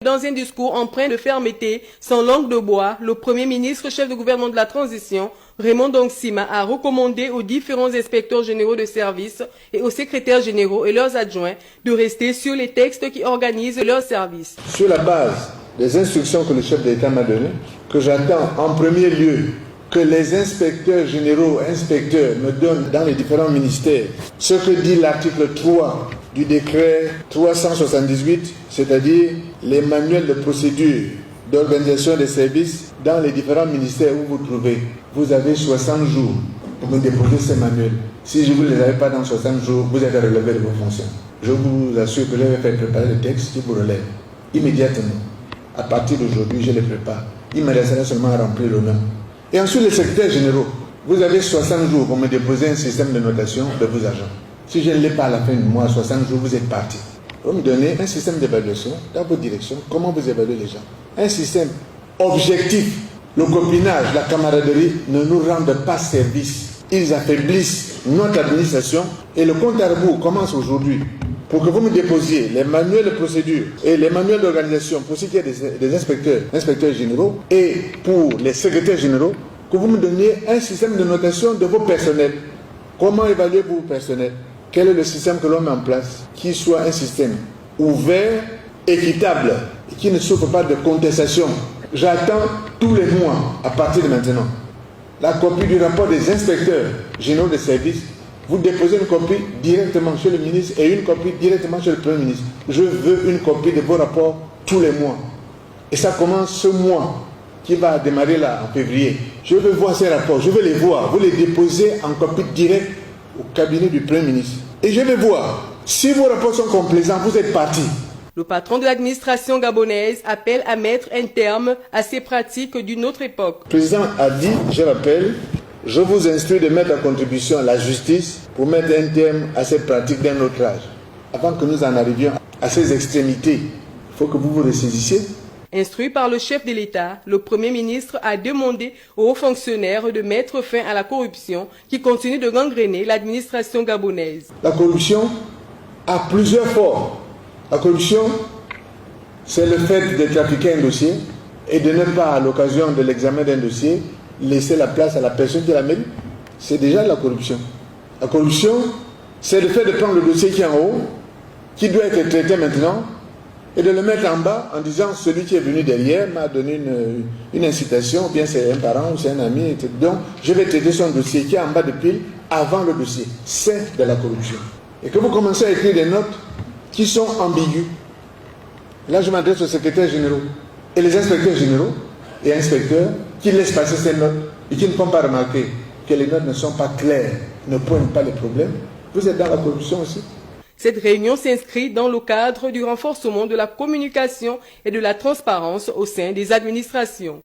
Dans un discours empreint de fermeté, sans langue de bois, le Premier ministre, chef de gouvernement de la transition, Raymond Dongsima, a recommandé aux différents inspecteurs généraux de services et aux secrétaires généraux et leurs adjoints de rester sur les textes qui organisent leurs services. Sur la base des instructions que le chef de l'État m'a données, que j'attends en premier lieu que les inspecteurs généraux, inspecteurs me donnent dans les différents ministères ce que dit l'article 3 du décret 378, c'est-à-dire les manuels de procédure d'organisation des services dans les différents ministères où vous trouvez. Vous avez 60 jours pour me déposer ces manuels. Si je ne vous les avais pas dans 60 jours, vous êtes relevé de vos fonctions. Je vous assure que je vais faire préparer le texte qui vous relève immédiatement. À partir d'aujourd'hui, je les prépare. Il me restera seulement à remplir le nom. Et ensuite, les secrétaires généraux, vous avez 60 jours pour me déposer un système de notation de vos agents. Si je ne l'ai pas à la fin du mois, 60 jours, vous êtes partis. Vous me donnez un système d'évaluation dans votre direction, comment vous évaluez les gens. Un système objectif. Le copinage, la camaraderie ne nous rendent pas service. Ils affaiblissent notre administration et le compte à rebours commence aujourd'hui. Pour que vous me déposiez les manuels de procédure et les manuels d'organisation pour ce qui est des inspecteurs généraux et pour les secrétaires généraux, que vous me donniez un système de notation de vos personnels. Comment évaluer vos personnels? Quel est le système que l'on met en place? Qui soit un système ouvert, équitable et qui ne souffre pas de contestation. J'attends tous les mois, à partir de maintenant, la copie du rapport des inspecteurs généraux des services. Vous déposez une copie directement chez le ministre et une copie directement chez le Premier ministre. Je veux une copie de vos rapports tous les mois. Et ça commence ce mois qui va démarrer là en février. Je veux voir ces rapports, je veux les voir. Vous les déposez en copie directe au cabinet du Premier ministre. Et je vais voir. Si vos rapports sont complaisants, vous êtes partis. Le patron de l'administration gabonaise appelle à mettre un terme à ces pratiques d'une autre époque. Le président a dit, je rappelle, je vous instruis de mettre à contribution la justice pour mettre un terme à ces pratiques d'un autre âge. Avant que nous en arrivions à ces extrémités, il faut que vous vous ressaisissiez. Instruit par le chef de l'État, le Premier ministre a demandé aux hauts fonctionnaires de mettre fin à la corruption qui continue de gangréner l'administration gabonaise. La corruption a plusieurs formes. La corruption, c'est le fait de trafiquer un dossier et de ne pas, à l'occasion de l'examen d'un dossier, laisser la place à la personne qui la mérite. C'est déjà la corruption. La corruption, c'est le fait de prendre le dossier qui est en haut, qui doit être traité maintenant, et de le mettre en bas en disant celui qui est venu derrière m'a donné une incitation, ou bien c'est un parent ou c'est un ami, donc je vais traiter son dossier qui est en bas de pile avant le dossier. C'est de la corruption. Et que vous commencez à écrire des notes qui sont ambiguës. Là, je m'adresse aux secrétaires généraux et les inspecteurs généraux et inspecteurs qui laissent passer ces notes et qui ne font pas remarquer que les notes ne sont pas claires, ne pointent pas les problèmes. Vous êtes dans la corruption aussi. Cette réunion s'inscrit dans le cadre du renforcement de la communication et de la transparence au sein des administrations.